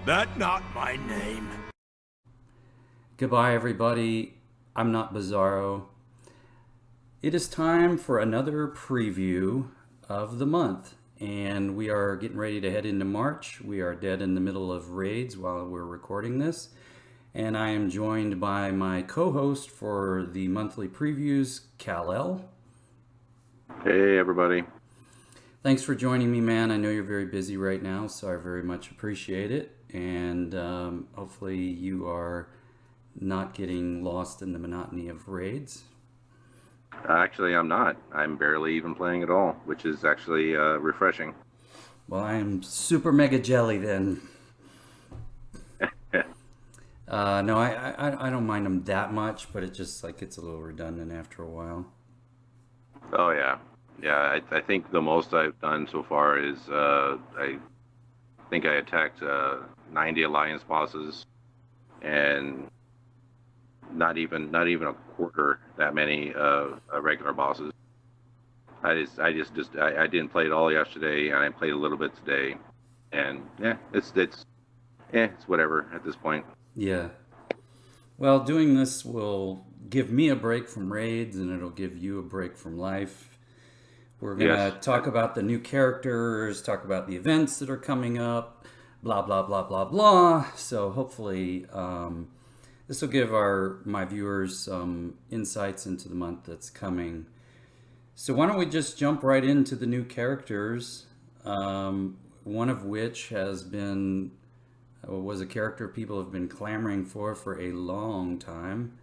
That not my name. Goodbye, everybody. I'm not Bizarro. It is time for another preview of the month, and we are getting ready to head into March. We are dead in the middle of raids while we're recording this, and I am joined by my co-host for the monthly previews, Kal-El. Hey, everybody. Thanks for joining me, man. I know you're very busy right now, so I very much appreciate it, and hopefully you are not getting lost in the monotony of raids. Actually, I'm not. I'm barely even playing at all, which is actually refreshing. Well, I am super mega jelly then. No, I don't mind them that much, but it just like gets a little redundant after a while. Oh, yeah. Yeah, I think the most I've done so far is I think I attacked 90 alliance bosses and not even a quarter that many regular bosses. I didn't play it all yesterday, and I played a little bit today, and yeah, it's whatever at this point. Yeah. Well, doing this will give me a break from raids, and it'll give you a break from life. We're gonna talk about the new characters, talk about the events that are coming up, blah blah blah blah blah. So hopefully, this will give my viewers some insights into the month that's coming. So why don't we just jump right into the new characters? One of which was a character people have been clamoring for a long time,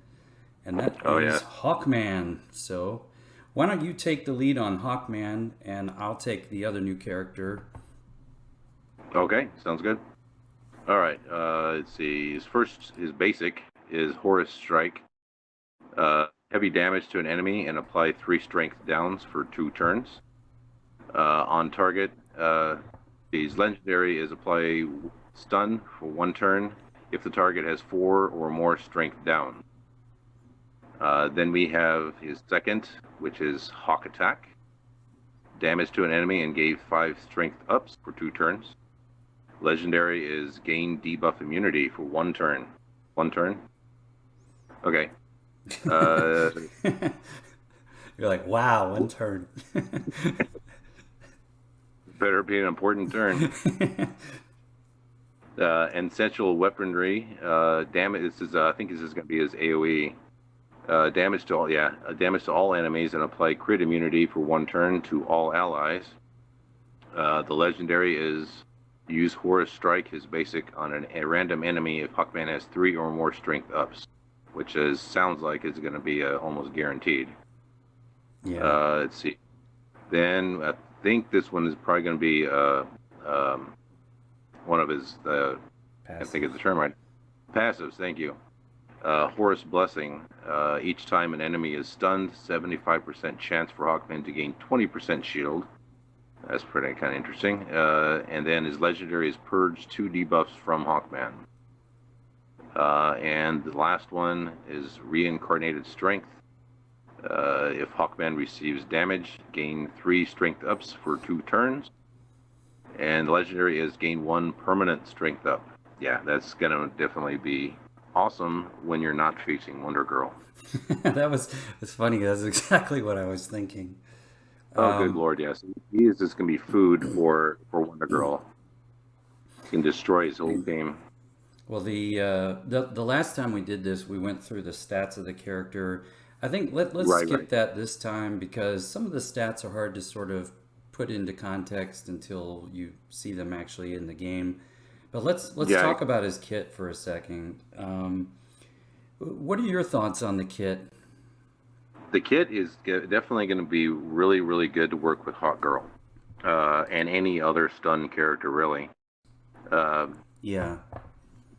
and that is Hawkman. So why don't you take the lead on Hawkman, and I'll take the other new character. Okay, sounds good. All right, let's see. His basic is Horus Strike. Heavy damage to an enemy and apply 3 strength downs for 2 turns. On target, his legendary is apply stun for 1 turn if the target has 4 or more strength down. Then we have his second, which is Hawk Attack. Damage to an enemy and gave 5 strength ups for 2 turns. Legendary is gain debuff immunity for 1 turn. 1 turn? Okay. You're like, wow, 1 turn. Better be an important turn. Essential weaponry. Damage. I think this is going to be his AOE. Damage to all enemies and apply crit immunity for 1 turn to all allies. The legendary is use Horus Strike, his basic, on a random enemy if Hawkman has 3 or more strength ups, which sounds like it's going to be almost guaranteed. Yeah. Let's see. Then I think this one is probably going to be one of his. I can't think of the term right. Passives. Thank you. Horus Blessing. Each time an enemy is stunned, 75% chance for Hawkman to gain 20% shield. That's pretty kind of interesting. And then his legendary is Purge 2 debuffs from Hawkman. And the last one is Reincarnated Strength. If Hawkman receives damage, gain 3 strength ups for 2 turns. And the legendary is gain 1 permanent strength up. Yeah, that's going to definitely be awesome when you're not facing Wonder Girl. That's funny. That's exactly what I was thinking. Oh, good Lord, yes. He is just going to be food for Wonder Girl. He can destroy his whole team. Well, the last time we did this, we went through the stats of the character. I think let's skip that this time because some of the stats are hard to sort of put into context until you see them actually in the game. But let's talk about his kit for a second. What are your thoughts on the kit? The kit is definitely going to be really, really good to work with Hawk Girl and any other stun character, really. Yeah.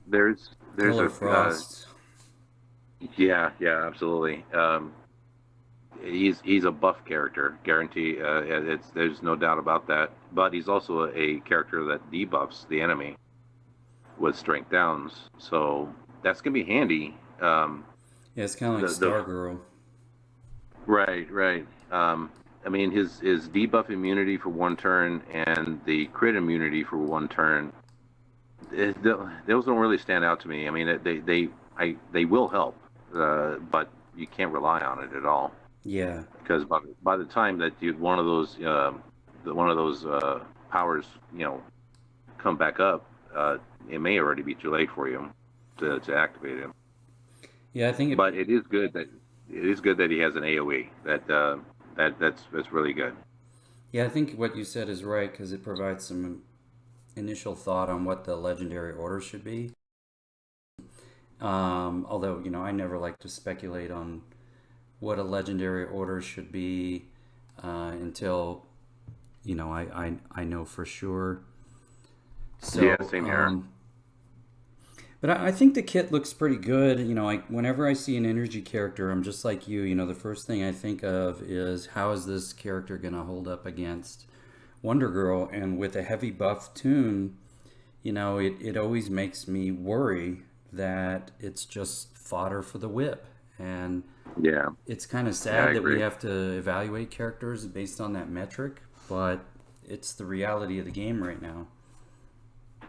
There's Killer Frost. Yeah, absolutely. He's a buff character, guarantee. There's no doubt about that. But he's also a character that debuffs the enemy with strength downs, so that's gonna be handy. Yeah, it's kind of like Stargirl. Right. I mean, his debuff immunity for 1 turn and the crit immunity for 1 turn those don't really stand out to me. I mean, they will help, but you can't rely on it at all. Yeah. Because by the time that one of those powers, come back up, it may already be too late for you to activate him. Yeah, I think. But it is good that he has an AOE. That's really good. Yeah, I think what you said is right because it provides some initial thought on what the legendary order should be. Although I never like to speculate on what a legendary order should be until I know for sure. So, yeah, same here. But I think the kit looks pretty good. Whenever I see an energy character, I'm just like you. The first thing I think of is how is this character going to hold up against Wonder Girl? And with a heavy buff tune, it always makes me worry that it's just fodder for the whip. And yeah, it's kind of sad that we have to evaluate characters based on that metric, but it's the reality of the game right now.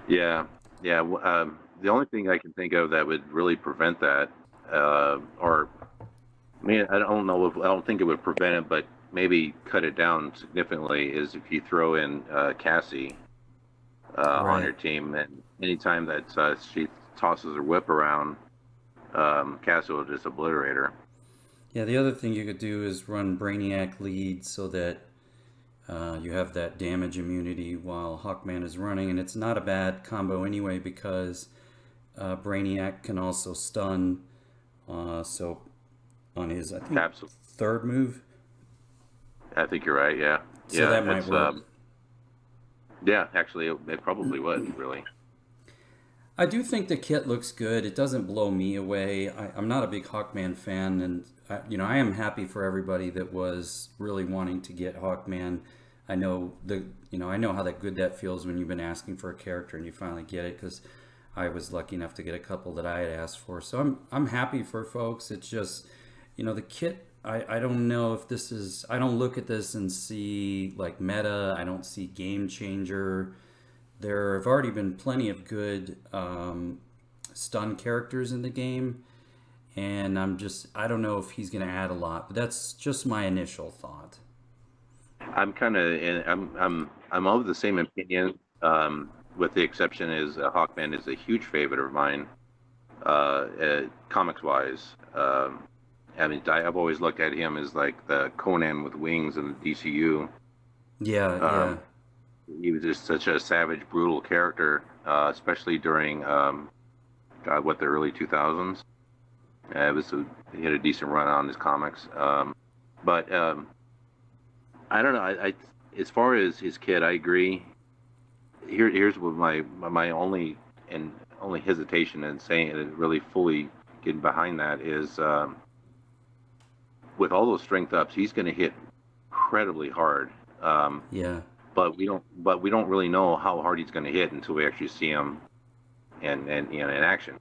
Yeah. The only thing I can think of that would really prevent that, or I mean, I don't think it would prevent it, but maybe cut it down significantly, is if you throw in Cassie on your team, and anytime that she tosses her whip around, Cassie will just obliterate her. Yeah, the other thing you could do is run Brainiac lead so that you have that damage immunity while Hawkman is running, and it's not a bad combo anyway because Brainiac can also stun. So on his, I think, third move. I think you're right. Yeah. So that might work. Yeah, actually, it probably would really. I do think the kit looks good. It doesn't blow me away. I'm not a big Hawkman fan, and I am happy for everybody that was really wanting to get Hawkman. I know I know how good that feels when you've been asking for a character and you finally get it, because I was lucky enough to get a couple that I had asked for. So I'm happy for folks. It's just the kit. I don't know if this is. I don't look at this and see like meta. I don't see game changer. There have already been plenty of good stun characters in the game, and I don't know if he's going to add a lot, but that's just my initial thought. I'm of the same opinion, with the exception is Hawkman is a huge favorite of mine, comics wise. I mean, I've always looked at him as like the Conan with wings in the DCU. Yeah. He was just such a savage, brutal character, especially during the early 2000s. He had a decent run on his comics, but I don't know. I as far as his kid, I agree. Here's what my only hesitation in saying it, and really fully getting behind that, is with all those strength ups, he's going to hit incredibly hard. Yeah. But we don't really know how hard he's going to hit until we actually see him in action.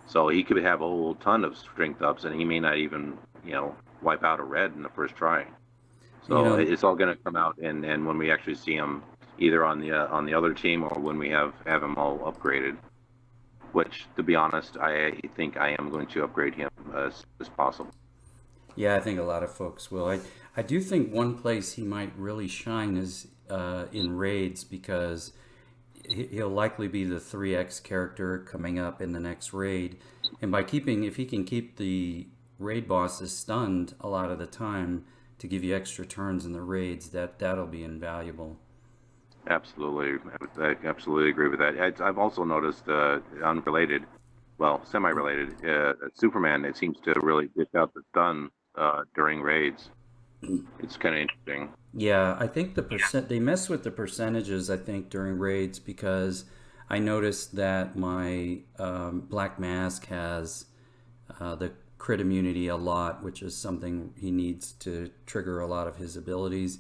So he could have a whole ton of strength ups, and he may not even wipe out a red in the first try. So it's all going to come out, and when we actually see him either on the other team or when we have him all upgraded. Which, to be honest, I think I am going to upgrade him as possible. Yeah, I think a lot of folks will. I do think one place he might really shine is in raids, because he'll likely be the 3x character coming up in the next raid, and if he can keep the raid bosses stunned a lot of the time to give you extra turns in the raids, that'll be invaluable. Absolutely, I absolutely agree with that. I've also noticed unrelated, well, semi-related, Superman. It seems to really dish out the stun during raids. It's kind of interesting. Yeah, I think they mess with the percentages, I think, during raids, because I noticed that my Black Mask has the crit immunity a lot, which is something he needs to trigger a lot of his abilities.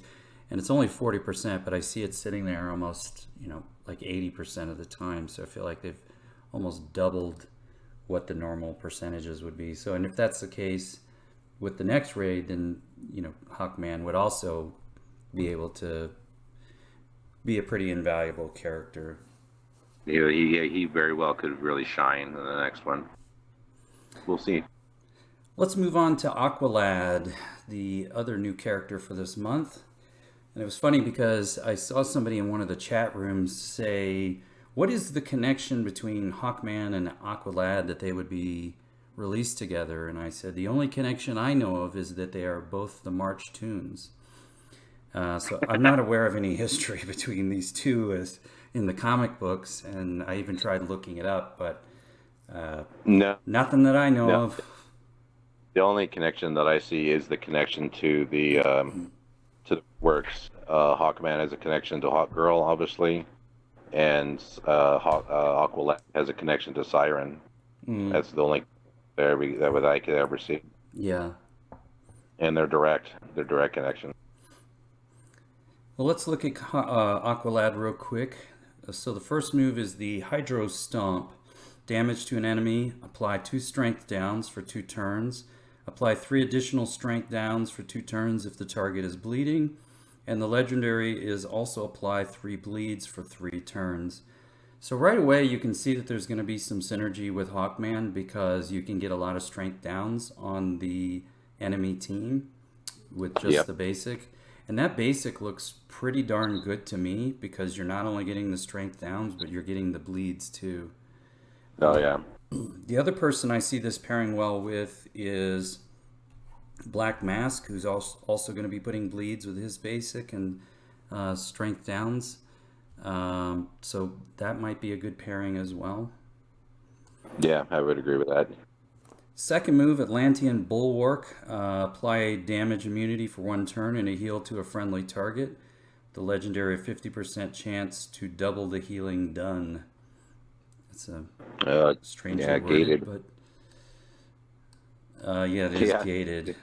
And it's only 40%, but I see it sitting there almost, like 80% of the time. So I feel like they've almost doubled what the normal percentages would be. So, and if that's the case with the next raid, then, Hawkman would also be able to be a pretty invaluable character. he very well could really shine in the next one. We'll see. Let's move on to Aqualad, the other new character for this month. And it was funny because I saw somebody in one of the chat rooms say, what is the connection between Hawkman and Aqualad that they would be released together? And I said, the only connection I know of is that they are both the March Tunes. So I'm not aware of any history between these two as in the comic books, and I even tried looking it up, but No, nothing that I know no. of. The only connection that I see is the connection to the works. Hawkman has a connection to Hawkgirl, obviously, and Aqualad has a connection to Siren. That's the only that I could ever see. Yeah. And they're direct connection. Well, let's look at Aqualad real quick. So the first move is the Hydro Stomp. Damage to an enemy, apply 2 strength downs for 2 turns. Apply 3 additional strength downs for 2 turns if the target is bleeding. And the legendary is also apply 3 bleeds for 3 turns. So right away you can see that there's going to be some synergy with Hawkman because you can get a lot of strength downs on the enemy team with just the basic. And that basic looks pretty darn good to me because you're not only getting the strength downs, but you're getting the bleeds too. Oh, yeah. The other person I see this pairing well with is Black Mask, who's also going to be putting bleeds with his basic and strength downs. So that might be a good pairing as well. Yeah, I would agree with that. Second move, Atlantean Bulwark. Apply damage immunity for 1 turn and a heal to a friendly target. The legendary 50% chance to double the healing done. It's a strangely worded, gated. but it is gated.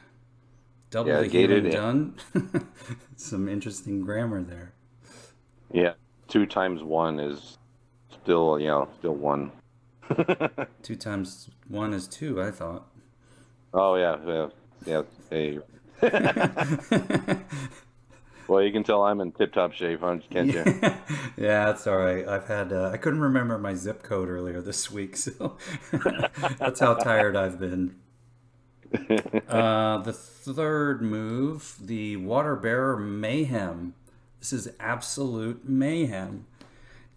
Double the gated healing done. Some interesting grammar there. Yeah, 2 times 1 is still 1. 2 times 1 is 2, I thought. Oh yeah. Hey. Well, you can tell I'm in tip-top shape, can't you? Yeah, that's all right. I've had I couldn't remember my zip code earlier this week, so that's how tired I've been. The third move, the Water Bearer Mayhem. This is absolute mayhem.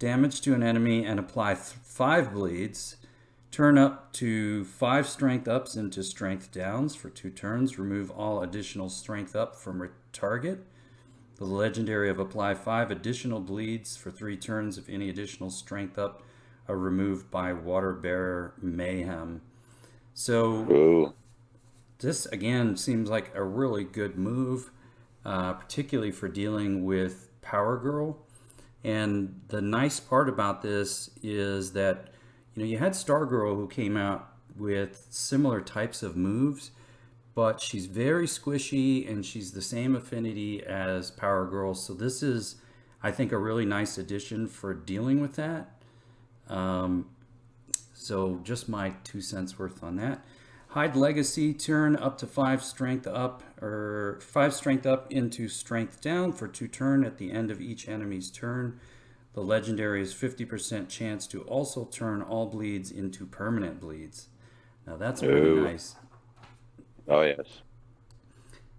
Damage to an enemy and apply 5 bleeds. Turn up to 5 strength ups into strength downs for 2 turns. Remove all additional strength up from a target. The legendary of apply 5 additional bleeds for 3 turns if any additional strength up are removed by Water Bearer Mayhem. So this again seems like a really good move, particularly for dealing with Power Girl. And the nice part about this is that you had Stargirl who came out with similar types of moves, but she's very squishy and she's the same affinity as Power Girl. So this is, I think, a really nice addition for dealing with that. So just my 2 cents worth on that. Hide Legacy, turn up to 5 strength up or 5 strength up into strength down for 2 turn at the end of each enemy's turn. The legendary is 50% chance to also turn all bleeds into permanent bleeds. Now that's really nice. Oh, yes.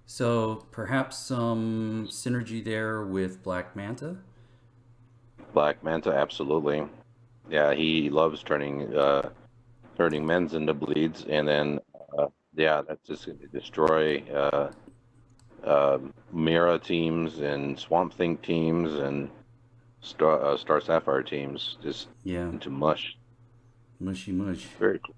So perhaps some synergy there with Black Manta? Black Manta, absolutely. Yeah, he loves turning men's into bleeds, and then that's just going to destroy Mira teams and Swamp Thing teams and Star Sapphire teams just into mush. Mushy mush. Very cool.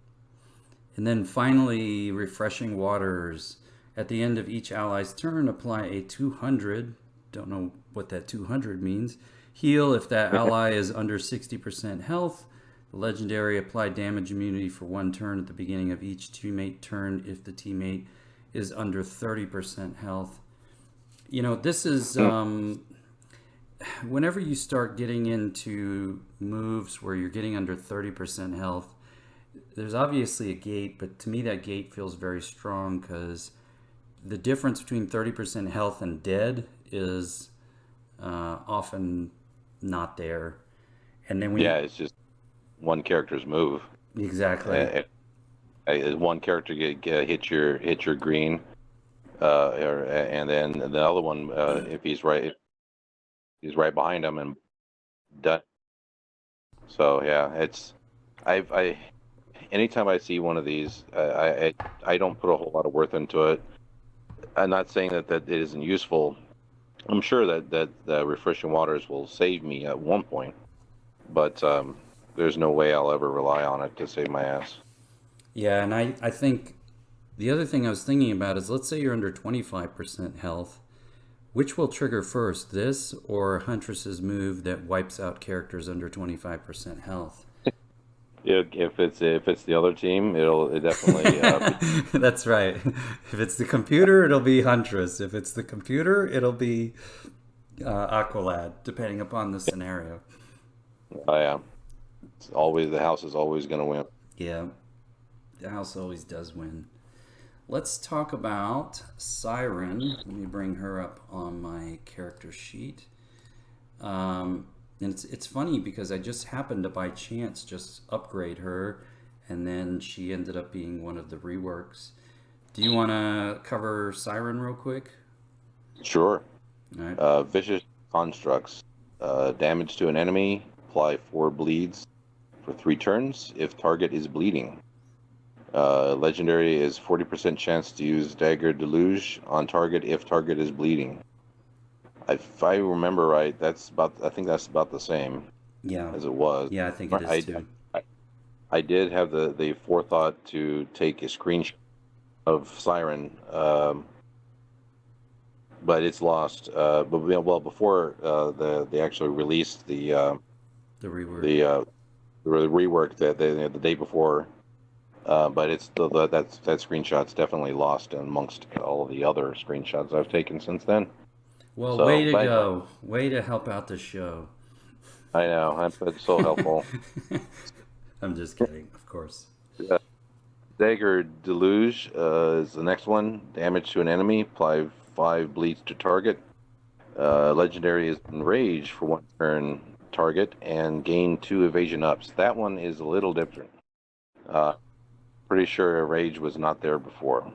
And then finally, Refreshing Waters. At the end of each ally's turn, apply a 200, don't know what that 200 means, heal if that ally is under 60% health. The legendary, apply damage immunity for 1 turn at the beginning of each teammate turn if the teammate is under 30% health. This is, whenever you start getting into moves where you're getting under 30% health, there's obviously a gate, but to me that gate feels very strong because the difference between 30% health and dead is often not there. And then it's just one character's move. Exactly. One character hit your green, and then the other one, if he's right behind him and done. So yeah, I anytime I see one of these, I don't put a whole lot of worth into it. I'm not saying that it isn't useful. I'm sure that the refreshing waters will save me at one point, but there's no way I'll ever rely on it to save my ass. Yeah, and I think the other thing I was thinking about is, let's say you're under 25% health. Which will trigger first, this or Huntress's move that wipes out characters under 25% health? If it's the other team, it definitely. That's right. If it's the computer, it'll be Huntress. If it's the computer, it'll be Aqualad, depending upon the scenario. Yeah, it's always the house is always going to win. Yeah, the house always does win. Let's talk about Siren. Let me bring her up on my character sheet. And it's funny because I just happened to by chance just upgrade her, and then she ended up being one of the reworks. Do you want to cover Siren real quick? Sure. All right. Vicious constructs. Damage to an enemy. Apply 4 bleeds for 3 turns if target is bleeding. Legendary is 40% chance to use Dagger Deluge on target if target is bleeding. If I remember right, I think that's about the same. Yeah. As it was. Yeah, I think it is too. I did have the forethought to take a screenshot of Siren, but it's lost. But before they actually released the rework, the rework the day before. But it's that screenshot's definitely lost amongst all of the other screenshots I've taken since then. Well, so, way to go. Way to help out the show. I know. It's so helpful. I'm just kidding, of course. Dagger Deluge is the next one. Damage to an enemy. Apply 5 bleeds to target. Legendary is Enrage for 1 turn target and gain 2 evasion ups. That one is a little different. Pretty sure Rage was not there before.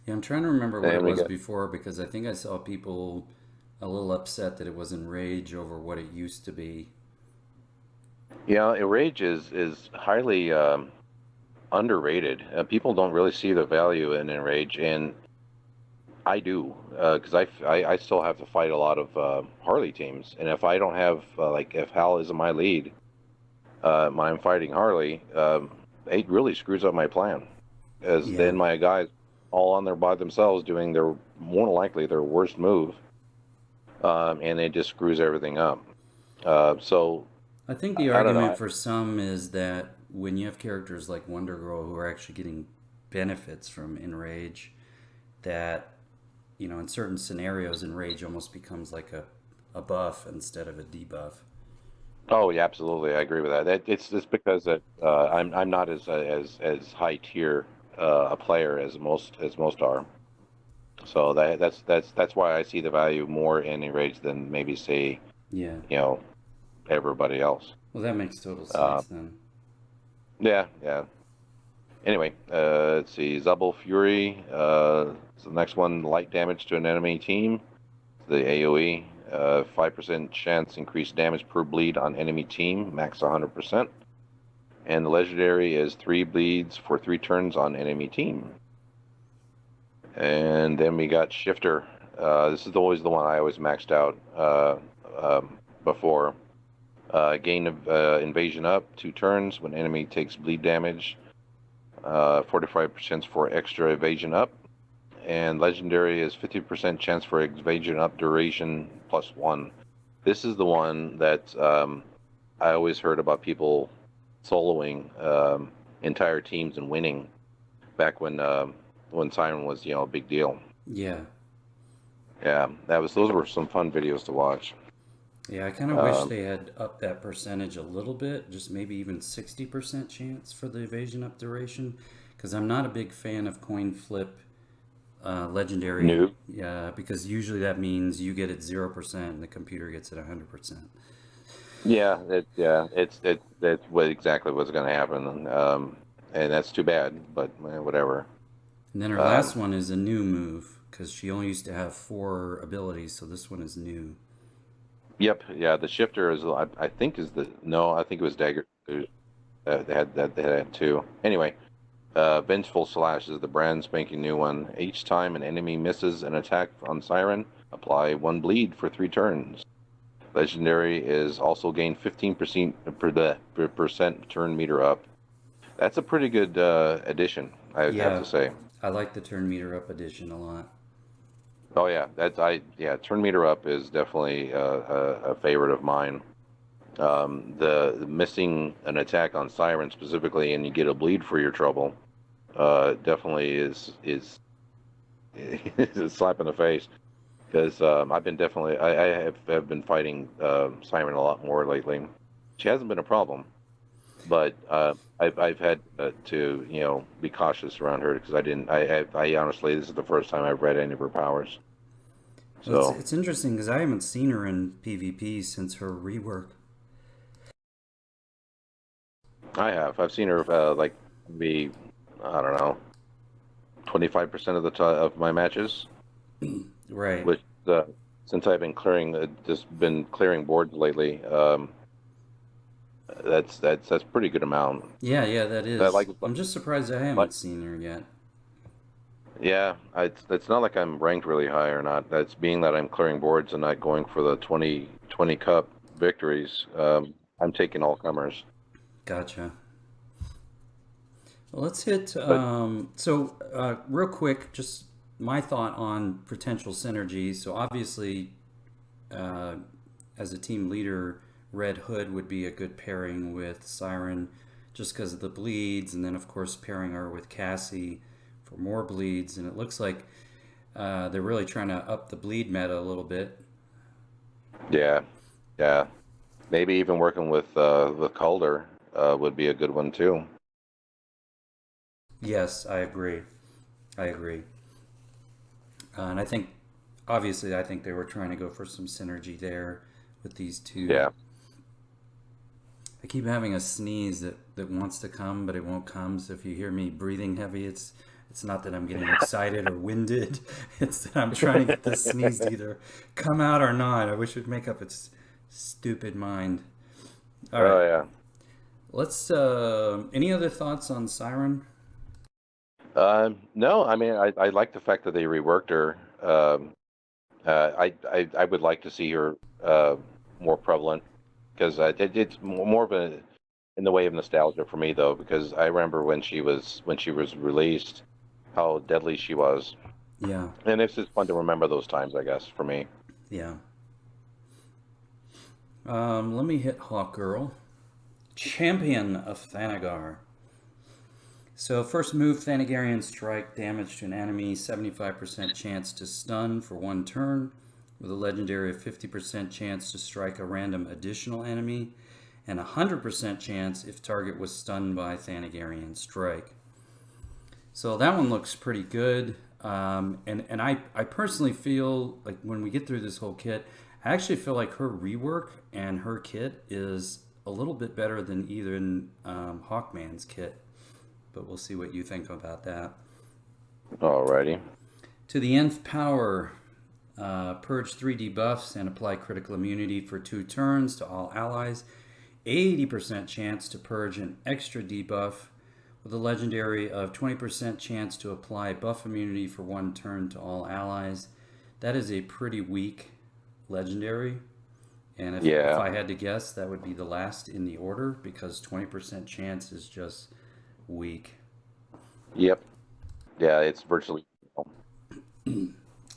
Yeah, I'm trying to remember what it was before, because I think I saw people a little upset that it was Enrage over what it used to be. Yeah, Enrage is highly underrated. People don't really see the value in Enrage, and I do, because I still have to fight a lot of Harley teams, and if I don't have if Hal isn't my lead, when I'm fighting Harley, it really screws up my plan, as then my guys all on there by themselves doing their more than likely their worst move, and it just screws everything up. So I think the argument for some is that when you have characters like Wonder Girl who are actually getting benefits from Enrage, that in certain scenarios Enrage almost becomes like a buff instead of a debuff. Oh yeah, absolutely. I agree with that. It's because that I'm not as high tier a player as most are. So that's why I see the value more in Enrage than maybe say everybody else. Well, that makes total sense then. Yeah. Anyway, let's see. Zubble Fury. Is the next one. Light damage to an enemy team. The AOE. 5% chance increased damage per bleed on enemy team, max 100%. And the legendary is 3 bleeds for 3 turns on enemy team. And then we got Shifter. This is always the one I always maxed out before. Gain of invasion up 2 turns when enemy takes bleed damage. 45% for extra evasion up. And legendary is 50% chance for evasion up duration +1. This is the one that I always heard about people soloing entire teams and winning back when Siren was a big deal. Yeah. Yeah, those were some fun videos to watch. Yeah, I kind of wish they had upped that percentage a little bit, just maybe even 60% chance for the evasion up duration, because I'm not a big fan of coin flip legendary. Nope. Yeah, because usually that means you get it 0% and the computer gets it 100%. That's what exactly what's going to happen, and that's too bad. But whatever. And then her last Um, one is a new move because she only used to have 4 abilities, so this one is new. yep, yeah. The shifter is I think is the no, I think it was dagger. They had two. Anyway, vengeful slash is the brand spanking new one. Each time an enemy misses an attack on Siren, apply 1 bleed for 3 turns. Legendary is also gain 15% percent turn meter up. That's a pretty good addition, I'd have Yeah, to say. I like the turn meter up addition a lot. Oh yeah, turn meter up is definitely a favorite of mine. The missing an attack on Siren specifically, and you get a bleed for your trouble, definitely is is a slap in the face. Because I've been definitely have been fighting Siren a lot more lately. She hasn't been a problem, but I've had to be cautious around her because I honestly this is the first time I've read any of her powers. Well, So it's interesting because I haven't seen her in PvP since her rework. I've seen her like be I don't know 25% of the of my matches, Right. which since I've been clearing just been clearing boards lately. That's pretty good amount. Yeah, yeah, that I is. like I'm just surprised I like haven't seen her yet. yeah. It's not like I'm ranked really high or not. That's being that I'm clearing boards and not going for the 20 cup victories. I'm taking all comers. Gotcha. Well, let's hit. But Real quick, just my thought on potential synergy. So, obviously, uh, as a team leader, Red Hood would be a good pairing with Siren just because of the bleeds, and then, of course, pairing her with Cassie for more bleeds. And it looks like they're really trying to up the bleed meta a little bit. yeah, yeah. Maybe even working with Calder would be a good one too. Yes, I agree. I agree. And I think, obviously, I think they were trying to go for some synergy there with these two. Yeah. I keep having a sneeze that wants to come, but it won't come. So if you hear me breathing heavy, it's not that I'm getting excited or winded. It's that I'm trying to get this sneeze to either come out or not. I wish it would make up its stupid mind. All Oh right, yeah. let's. Any other thoughts on Siren? No, I mean I like the fact that they reworked her. I would like to see her more prevalent because it's more of a in the way of nostalgia for me though because I remember when she was released how deadly she was, Yeah, and it's just fun to remember those times I guess for me. yeah. Let me hit Hawk Girl, champion of Thanagar. So first move, Thanagarian Strike, damage to an enemy, 75% chance to stun for 1 turn, with a legendary of 50% chance to strike a random additional enemy, and 100% chance if target was stunned by Thanagarian Strike. So that one looks pretty good. And I personally feel like when we get through this whole kit, I actually feel like her rework and her kit is a little bit better than even Hawkman's kit. But we'll see what you think about that. Alrighty. To the nth power, purge 3 debuffs and apply critical immunity for 2 turns to all allies. 80% chance to purge an extra debuff with a legendary of 20% chance to apply buff immunity for 1 turn to all allies. That is a pretty weak legendary. And if Yeah. I had to guess, that would be the last in the order because 20% chance is just weak. Yep. Yeah. It's virtually.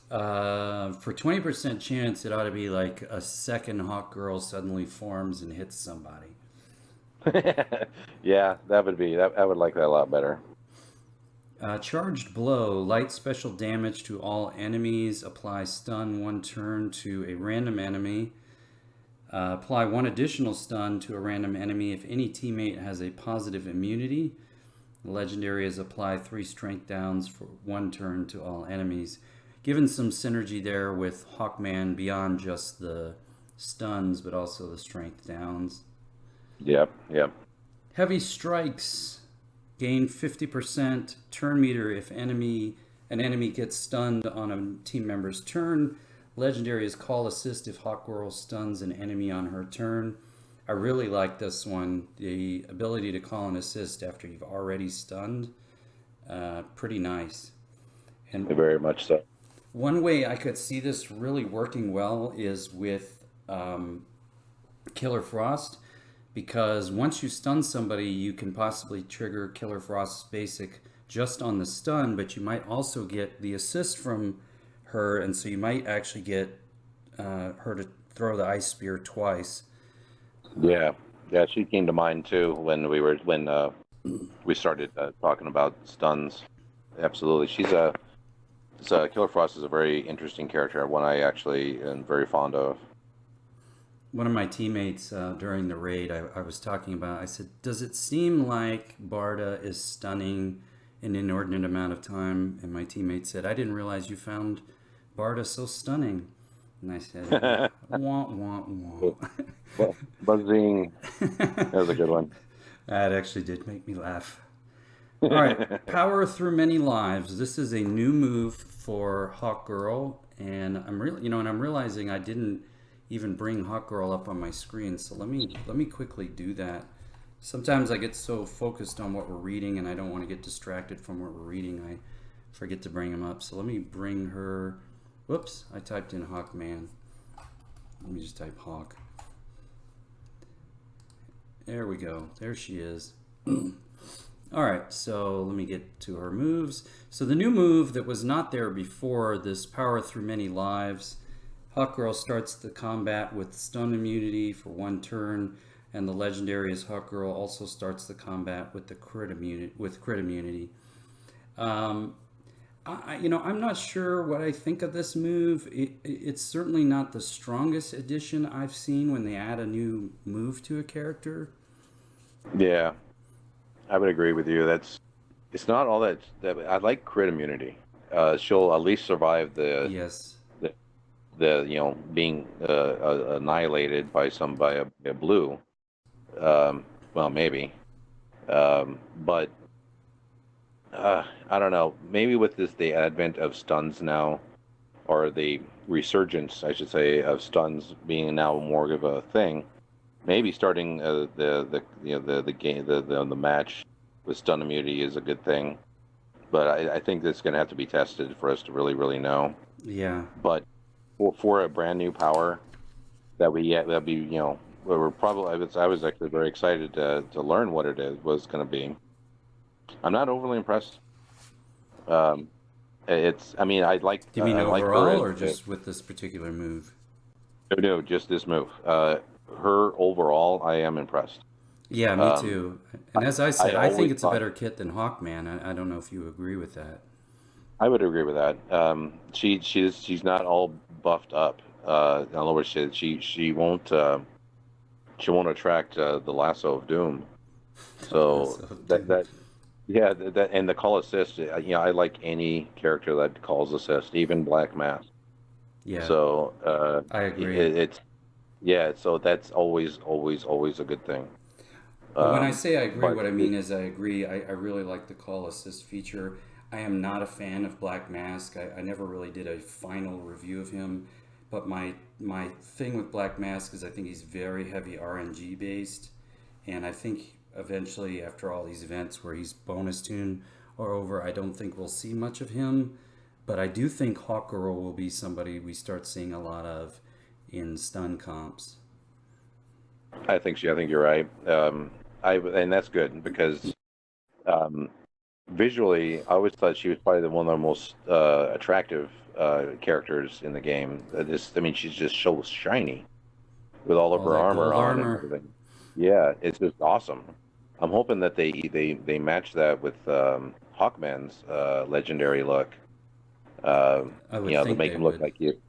For 20% chance, it ought to be like a second Hawk Girl suddenly forms and hits somebody. Yeah, that would be that. I would like that a lot better. Charged Blow, light special damage to all enemies. Apply stun 1 turn to a random enemy. Apply 1 additional stun to a random enemy if any teammate has a positive immunity. The legendary is apply 3 strength downs for 1 turn to all enemies. Given some synergy there with Hawkman beyond just the stuns, but also the strength downs. Yep. Heavy strikes gain 50% turn meter if an enemy gets stunned on a team member's turn. Legendary is call assist if Hawkgirl stuns an enemy on her turn. I really like this one. The ability to call an assist after you've already stunned. Pretty nice. And Very much so. one way I could see this really working well is with Killer Frost, because once you stun somebody, you can possibly trigger Killer Frost's basic just on the stun, but you might also get the assist from her, and so you might actually get her to throw the ice spear twice. Yeah, she came to mind too when we started talking about stuns. Absolutely, Killer Frost is a very interesting character, one I actually am very fond of. One of my teammates during the raid, I was talking about, I said, does it seem like Barda is stunning an inordinate amount of time? And my teammate said, I didn't realize you found Barda so stunning. And I said, wah, wah, wah. Buzzing. That was a good one. That actually did make me laugh. All right, Power Through Many Lives. This is a new move for Hawkgirl, and I'm realizing I didn't even bring Hawkgirl up on my screen. So let me quickly do that. Sometimes I get so focused on what we're reading, and I don't want to get distracted from what we're reading. I forget to bring them up. So let me bring her. Whoops! I typed in Hawkman. Let me just type Hawk. There we go. There she is. All right, so let me get to her moves. So the new move that was not there before, this Power Through Many Lives. Hawkgirl starts the combat with stun immunity for 1 turn, and the legendary is Hawkgirl also starts the combat with the crit immunity. I'm not sure what I think of this move. It's certainly not the strongest addition I've seen when they add a new move to a character. Yeah, I would agree with you. It's not all that I like crit immunity. She'll at least survive the Yes. the being annihilated by a blue. Well, maybe, but I don't know. Maybe with the advent of stuns now, or the resurgence, I should say, of stuns being now more of a thing. Maybe starting the game the match with stun immunity is a good thing, but I think that's going to have to be tested for us to really know. Yeah. But for a brand new power we're probably I was actually very excited to learn what it was going to be. I'm not overly impressed. I like. Do you mean I like her overall, or just with this particular move? No, just this move. Her overall, I am impressed. Yeah, me too. And as I said, I think it's a thought- better kit than Hawkman. I don't know if you agree with that. I would agree with that. She's not all buffed up. In other words, she won't attract the lasso of doom. So that and the call assist. I like any character that calls assist, even Black Mask. Yeah. So I agree. So that's always a good thing. But when I say I agree, but what I mean is I agree. I really like the call assist feature. I am not a fan of Black Mask. I never really did a final review of him. But my thing with Black Mask is I think he's very heavy RNG based. And I think eventually, after all these events where he's bonus tune are over, I don't think we'll see much of him. But I do think Hawkgirl will be somebody we start seeing a lot of in stun comps. I think you're right. And that's good because visually, I always thought she was probably one of the most attractive characters in the game. She's just so shiny with all of her armor on and everything. Yeah, it's just awesome. I'm hoping that they match that with Hawkman's legendary look. I would think to make him look like you.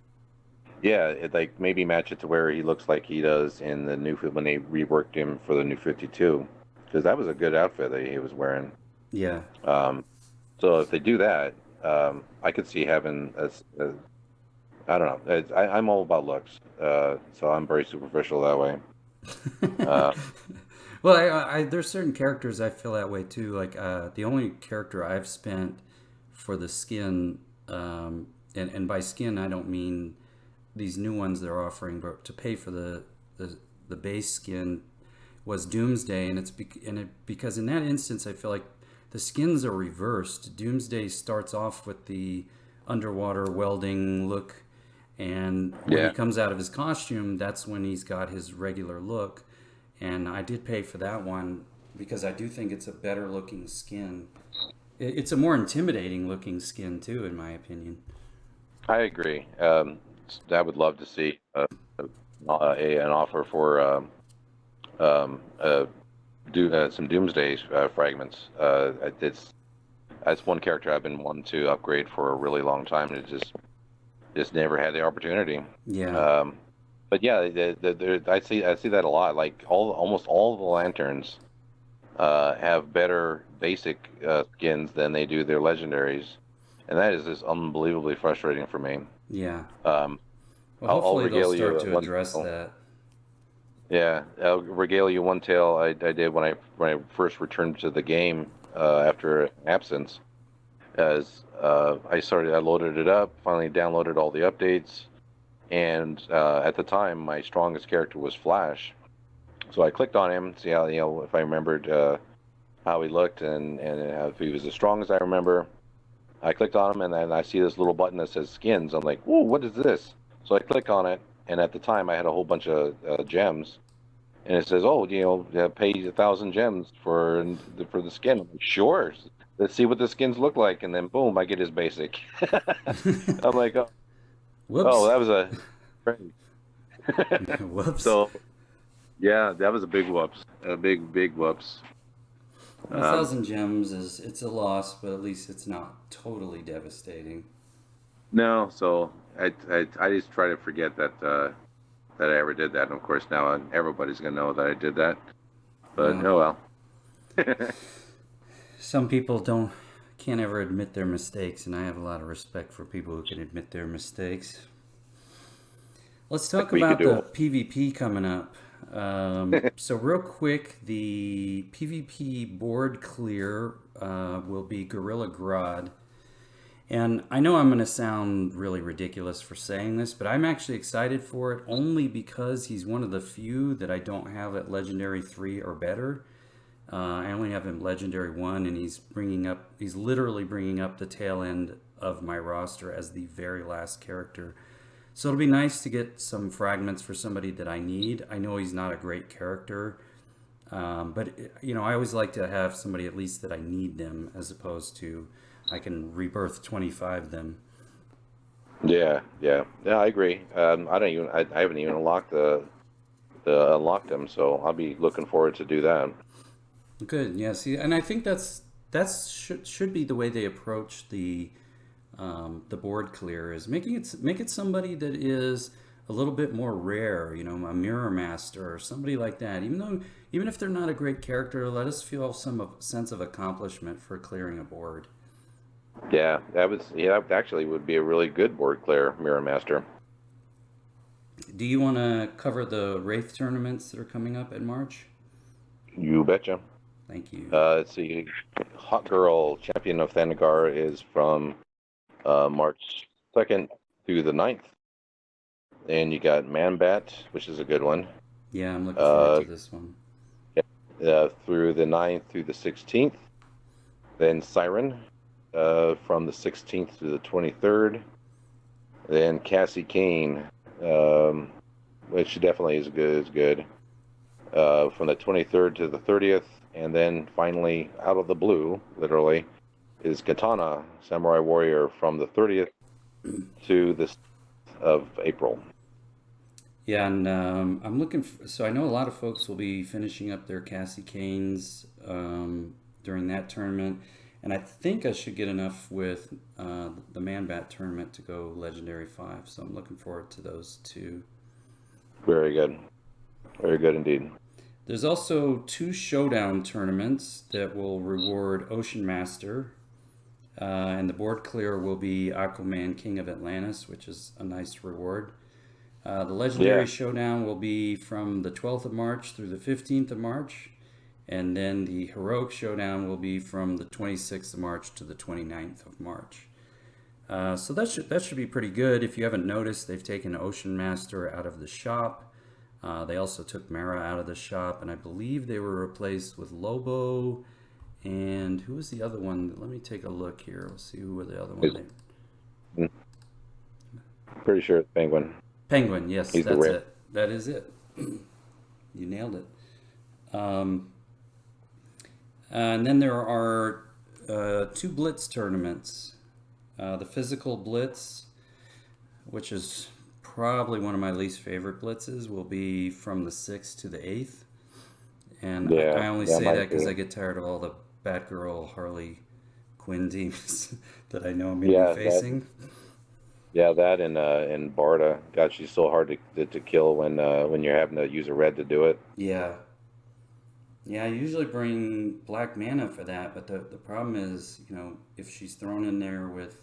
Yeah, like maybe match it to where he looks like he does in the new when they reworked him for the new 52, because that was a good outfit that he was wearing. I don't know. I'm all about looks, so I'm very superficial that way. Uh, Well, there's certain characters I feel that way too. Like the only character I've spent for the skin, and by skin I don't mean these new ones they're offering, but to pay for the base skin was Doomsday, and because in that instance I feel like the skins are reversed. Doomsday starts off with the underwater welding look, and when he yeah, comes out of his costume, that's when he's got his regular look. And I did pay for that one because I do think it's a better looking skin. It's a more intimidating looking skin too, in my opinion. I agree. I would love to see an offer for um, uh, some Doomsday fragments. That's one character I've been wanting to upgrade for a really long time, and it just never had the opportunity. Yeah, Um, but yeah, I see that a lot. Like almost all of the lanterns have better basic skins than they do their legendaries, and that is just unbelievably frustrating for me. yeah. Um, Well, I'll hopefully they'll regale you start to one address tale. that. Yeah, I'll regale you one tale I did when I first returned to the game after absence. As I loaded it up, finally downloaded all the updates, and at the time my strongest character was Flash. So I clicked on him, see how if I remembered how he looked and if he was as strong as I remember. I clicked on him, and then I see this little button that says skins. I'm like, "Whoa, what is this?" So I click on it, and at the time I had a whole bunch of gems, and it says, "Oh, pay 1,000 gems for the skin." I'm like, sure, let's see what the skins look like, and then boom, I get his basic. I'm like, oh, Whoops. that was a Whoops. so yeah, that was a big whoops, a big whoops. Well, a Um, thousand gems is it's a loss, but at least it's not totally devastating. no, so I just try to forget that I ever did that, and of course now everybody's gonna know that I did that. But Well, oh well. some people can't ever admit their mistakes, and I have a lot of respect for people who can admit their mistakes. Let's talk We could about do the it. PvP coming up. So real quick, the PvP board clear will be Gorilla Grodd. And I know I'm going to sound really ridiculous for saying this, but I'm actually excited for it only because he's one of the few that I don't have at Legendary 3 or better. I only have him Legendary 1, and he's literally bringing up the tail end of my roster as the very last character. So it'll be nice to get some fragments for somebody that I need. I know he's not a great character, but I always like to have somebody at least that I need them, as opposed to I can rebirth 25 them. Yeah. I agree. I haven't even unlocked the unlocked them, so I'll be looking forward to do that. Good, yeah. See, and I think should be the way they approach the board clear, is make it somebody that is a little bit more rare. A mirror master or somebody like that. Even if they're not a great character, let us feel some sense of accomplishment for clearing a board. That actually would be a really good board clear, Mirror Master. Do you want to cover the Wraith tournaments that are coming up in March? You betcha. Thank you. Let's see. Hot Girl Champion of Thanagar is from March 2nd through the 9th. And you got Man Bat, which is a good one, Yeah, I'm looking forward uh, to this one. through the 9th through the 16th. Then Siren from the 16th to the 23rd. Then Cassie Kane, which definitely is good, from the 23rd to the 30th. And then finally, out of the blue, literally, is Katana, Samurai Warrior, from the 30th to the 6th of April. Yeah, and I'm looking for, so I know a lot of folks will be finishing up their Cassie Canes during that tournament, and I think I should get enough with the Man Bat tournament to go Legendary 5, so I'm looking forward to those two. Very good. Very good indeed. There's also two Showdown tournaments that will reward Ocean Master And the board clear will be Aquaman, King of Atlantis, which is a nice reward. The Legendary Showdown will be from the 12th of March through the 15th of March. And then the Heroic Showdown will be from the 26th of March to the 29th of March. So that should be pretty good. If you haven't noticed, they've taken Ocean Master out of the shop. They also took Mara out of the shop, and I believe they were replaced with Lobo. And who was the other one? Let me take a look here. Let's see who were the other one. Pretty sure it's Penguin. Penguin, yes, He's that's it. That is it. You nailed it. And then there are 2 Blitz tournaments. The Physical Blitz, which is probably one of my least favorite blitzes, will be from the 6th to the 8th. And I only say that because I get tired of all the Batgirl, Harley Quinn teams that I know I'm going to be facing. That and Barda. God, she's so hard to kill when you're having to use a red to do it. Yeah. Yeah, I usually bring black mana for that, but the problem is, if she's thrown in there with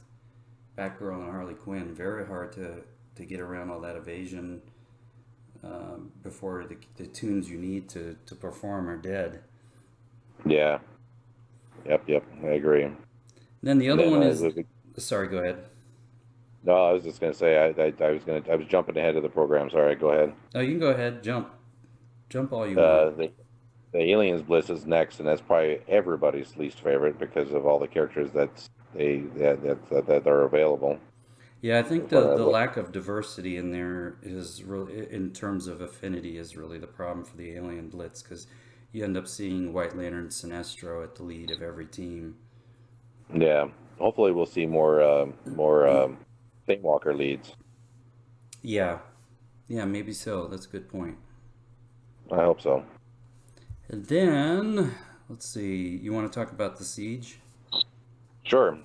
Batgirl and Harley Quinn, very hard to get around all that evasion before the tunes you need to perform are dead. Yeah. Yep, I agree. Then the other one is... Sorry, go ahead. No, I was just going to say, I was jumping ahead of the program. Sorry, go ahead. Oh, you can go ahead. Jump all you want. The Aliens Blitz is next, and that's probably everybody's least favorite because of all the characters that are available. Yeah, I think the lack of diversity in there is really, in terms of affinity, is really the problem for the Alien Blitz, because you end up seeing White Lantern, Sinestro at the lead of every team. Yeah, hopefully we'll see more Thinkwalker leads. Yeah, maybe so. That's a good point. I hope so. And then, let's see, you want to talk about the Siege? Sure.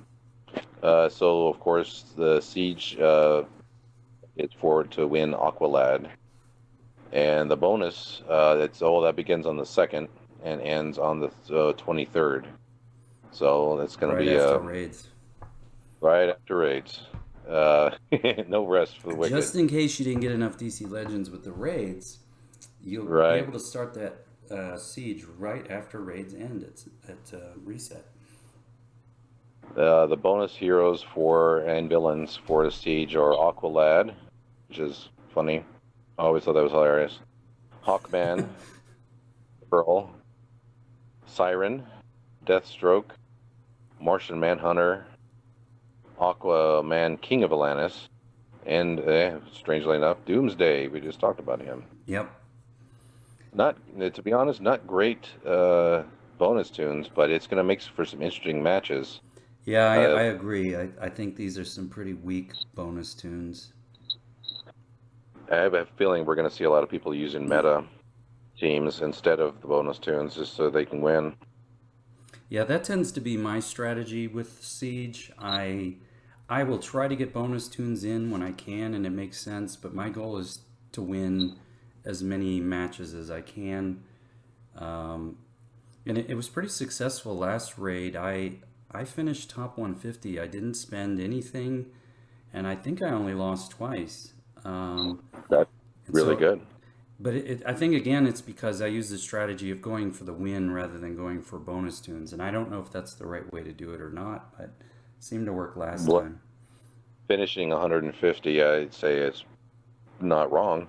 So, of course, the Siege is forward to win Aqualad. And the bonus, that begins on the 2nd and ends on the 23rd. So that's going to be... Right after raids. Right after raids. No rest for the wicked. Just in case you didn't get enough DC Legends with the raids, you'll be able to start that Siege right after raids end at reset. The bonus heroes and villains for the Siege are Aqualad, which is funny. I always thought that was hilarious. Hawkman, Pearl, Siren, Deathstroke, Martian Manhunter, Aquaman, King of Atlantis, and strangely enough, Doomsday. We just talked about him. Yep. To be honest, not great bonus tunes, but it's going to make for some interesting matches. Yeah, I agree. I think these are some pretty weak bonus tunes. I have a feeling we're going to see a lot of people using meta teams instead of the bonus tunes just so they can win. Yeah, that tends to be my strategy with Siege. I will try to get bonus tunes in when I can and it makes sense, but my goal is to win as many matches as I can. And it was pretty successful last raid. I finished top 150. I didn't spend anything, and I think I only lost twice. That's really good. But I think, again, it's because I use the strategy of going for the win rather than going for bonus tunes. And I don't know if that's the right way to do it or not, but it seemed to work last time. Finishing 150, I'd say it's not wrong.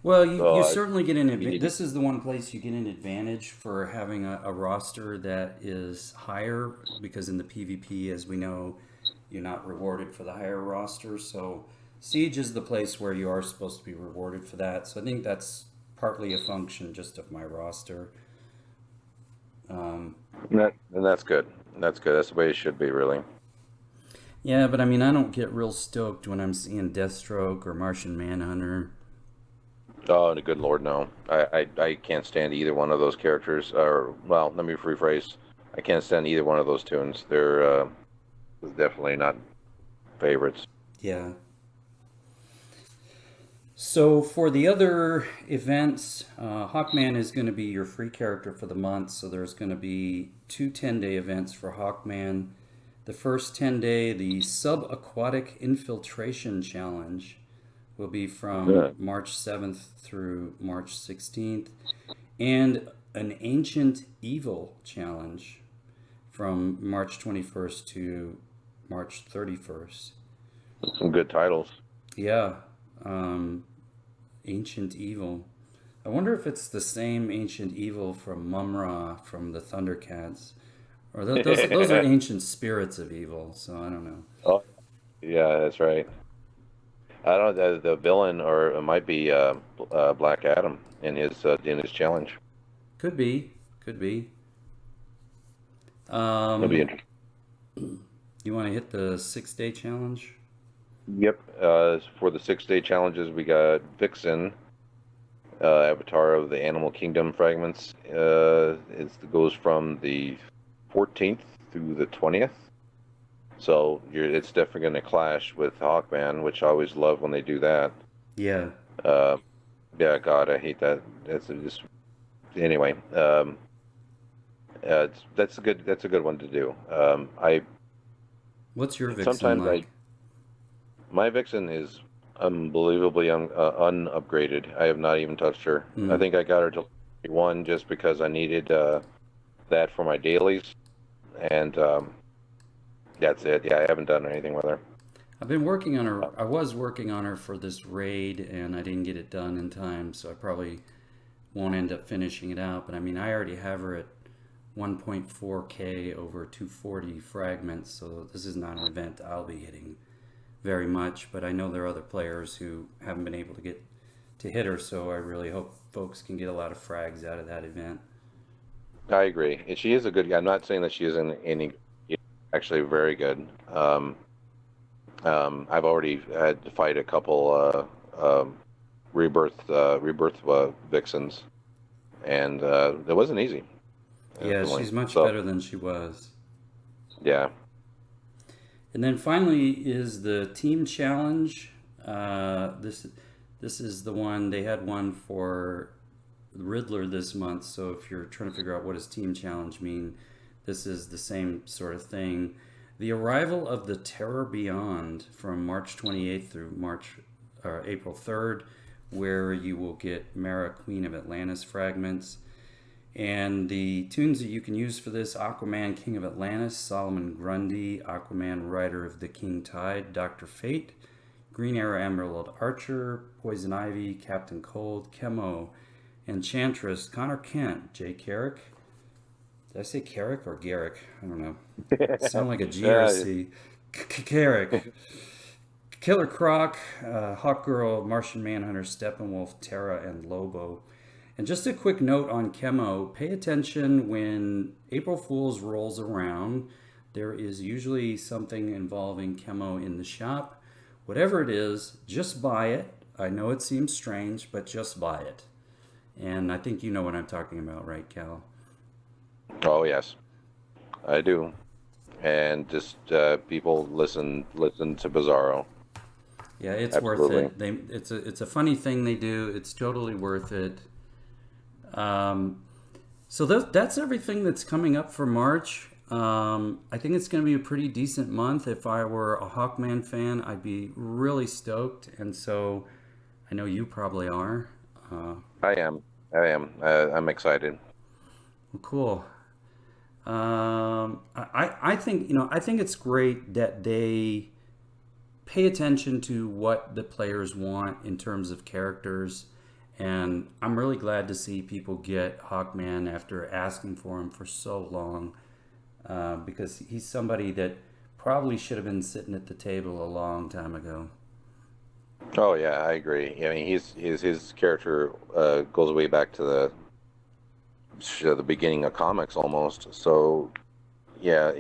Well, you certainly get an advantage. This is the one place you get an advantage for having a roster that is higher, because in the PvP, as we know, you're not rewarded for the higher roster. So Siege is the place where you are supposed to be rewarded for that. So I think that's partly a function just of my roster. And that's good. That's good. That's the way it should be, really. Yeah, but I mean, I don't get real stoked when I'm seeing Deathstroke or Martian Manhunter. Oh, good Lord, no. I can't stand either one of those characters. Or, well, let me rephrase. I can't stand either one of those tunes. They're definitely not favorites. Yeah. So for the other events, Hawkman is going to be your free character for the month. So there's going to be 2 10-day events for Hawkman. The first 10-day, the Subaquatic Infiltration Challenge will be from March 7th through March 16th. And an Ancient Evil Challenge from March 21st to March 31st. Some good titles. Yeah. Ancient Evil. I wonder if it's the same Ancient Evil from Mumra from the Thundercats. Or those are ancient spirits of evil, so I don't know. Oh, yeah, that's right. I don't know the villain, or it might be Black Adam in his challenge. Could be. Could be. It'll be interesting. You want to hit the 6-day challenge? Yep. For the 6-day challenges, we got Vixen, Avatar of the Animal Kingdom fragments. It goes from the 14th through the 20th. So it's definitely going to clash with Hawkman, which I always love when they do that. Yeah. Yeah, God, I hate that. That's just anyway. That's a good one to do. What's your Vixen like? My Vixen is unbelievably unupgraded. I have not even touched her. I think I got her to 1 just because I needed that for my dailies, and that's it. Yeah, I haven't done anything with her. I've been working on her. I was working on her for this raid, and I didn't get it done in time, so I probably won't end up finishing it out. But I mean, I already have her at 1.4K over 240 fragments, so this is not an event I'll be hitting very much. But I know there are other players who haven't been able to get to hit her, so I really hope folks can get a lot of frags out of that event. I agree. And she is a good guy. I'm not saying that she isn't any, actually very good. I've already had to fight a couple rebirth vixens, and it wasn't easy. Yeah, she's much better than she was. Yeah. And then finally is the team challenge. This is the one, they had one for Riddler this month, so if you're trying to figure out what does team challenge mean, this is the same sort of thing. The Arrival of the Terror Beyond from March 28th through April 3rd, where you will get Mara, Queen of Atlantis fragments. And the tunes that you can use for this: Aquaman, King of Atlantis, Solomon Grundy, Aquaman, Rider of the King Tide, Dr. Fate, Green Arrow, Emerald Archer, Poison Ivy, Captain Cold, Chemo, Enchantress, Connor Kent, Jay Carrick. Did I say Carrick or Garrick? I don't know. Sound like a G or a C. Carrick. Killer Croc, Hawkgirl, Martian Manhunter, Steppenwolf, Terra, and Lobo. And just a quick note on Chemo, pay attention when April Fool's rolls around. There is usually something involving Chemo in the shop. Whatever it is, just buy it. I know it seems strange, but just buy it. And I think you know what I'm talking about, right, Cal? Oh, yes, I do. And just people listen to Bizarro. Yeah, it's Absolutely worth it. It's a funny thing they do. It's totally worth it. So that's everything that's coming up for March. I think it's going to be a pretty decent month. If I were a Hawkman fan, I'd be really stoked, and so I know you probably are. I am. I'm excited. Well, cool. I think I think it's great that they pay attention to what the players want in terms of characters. And I'm really glad to see people get Hawkman after asking for him for so long, because he's somebody that probably should have been sitting at the table a long time ago. Oh yeah, I agree. I mean, his character goes way back to the beginning of comics almost. So yeah,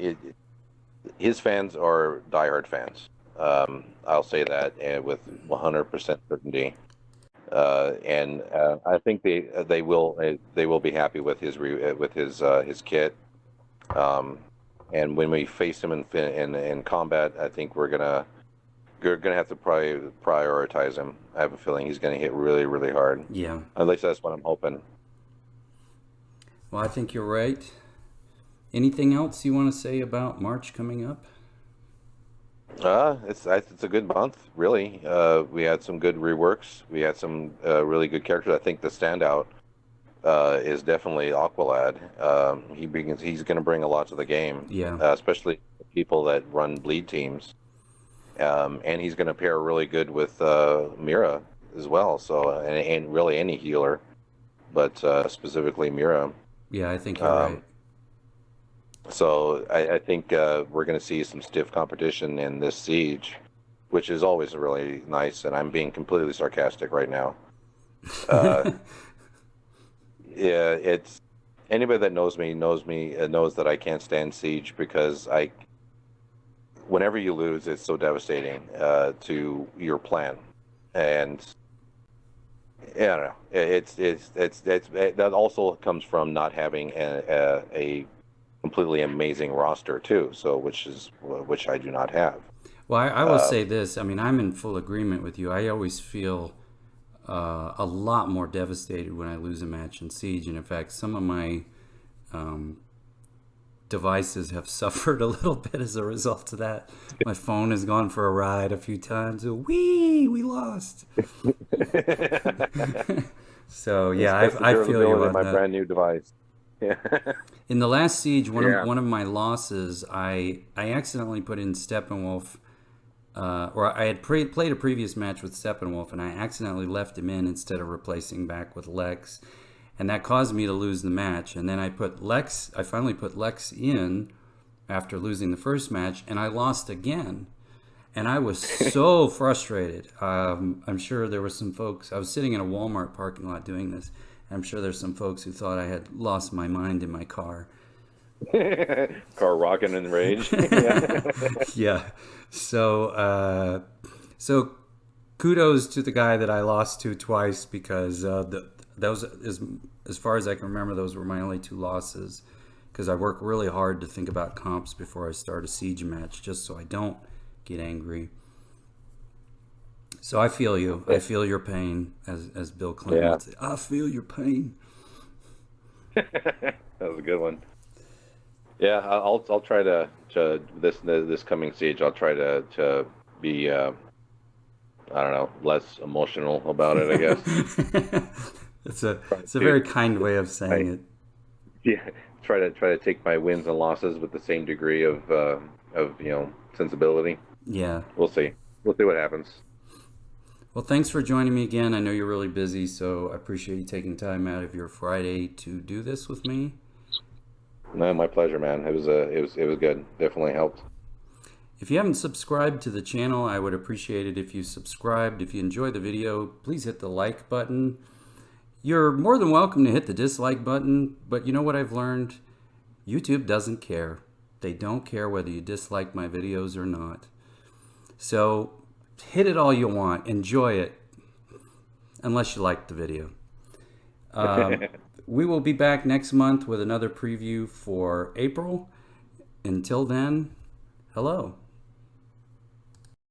his fans are diehard fans. I'll say that with 100% certainty. And I think they will be happy with his kit. And when we face him in combat, I think we're gonna have to prioritize him. I have a feeling he's gonna hit really, really hard. Yeah. At least that's what I'm hoping. Well, I think you're right. Anything else you want to say about March coming up? It's a good month, really. We had some good reworks. We had some really good characters. I think the standout is definitely Aqualad. He's going to bring a lot to the game, Yeah. especially people that run bleed teams. And he's going to pair really good with Mira as well. So and really any healer, but specifically Mira. Yeah, I think you're right. So I think we're going to see some stiff competition in this siege, which is always really nice. And I'm being completely sarcastic right now. Yeah, it's anybody that knows me knows that I can't stand siege because whenever you lose, it's so devastating to your plan, and yeah, I don't know. It's that also comes from not having a completely amazing roster too. So which I do not have. Well, I will say this. I mean, I'm in full agreement with you. I always feel a lot more devastated when I lose a match in Siege. And in fact, some of my devices have suffered a little bit as a result of that. My phone has gone for a ride a few times. We lost. So yeah, I feel you on my that. brand new device. Yeah. In the last Siege, one of my losses, I accidentally put in Steppenwolf, or I had played a previous match with Steppenwolf, and I accidentally left him in instead of replacing back with Lex, and that caused me to lose the match. And then I finally put Lex in after losing the first match, and I lost again. And I was so frustrated. I'm sure there were some folks. I was sitting in a Walmart parking lot doing this. I'm sure there's some folks who thought I had lost my mind in my car. Car rocking in rage. Yeah. So kudos to the guy that I lost to twice, because those, as far as I can remember, those were my only two losses. Because I work really hard to think about comps before I start a Siege match, just so I don't get angry. So I feel you. I feel your pain, as Bill Clinton would say. I feel your pain. That was a good one. Yeah, I'll try to this coming Siege. I'll try to be I don't know, less emotional about it, I guess. It's a very kind way of saying it. Yeah, try to take my wins and losses with the same degree of sensibility. Yeah. We'll see. We'll see what happens. Well, thanks for joining me again. I know you're really busy, so I appreciate you taking time out of your Friday to do this with me. No, my pleasure, man. It was good. Definitely helped. If you haven't subscribed to the channel, I would appreciate it if you subscribed. If you enjoyed the video, please hit the like button. You're more than welcome to hit the dislike button, but you know what I've learned? YouTube doesn't care. They don't care whether you dislike my videos or not. So hit it all you want. Enjoy it. Unless you like the video. We will be back next month with another preview for April. Until then, hello.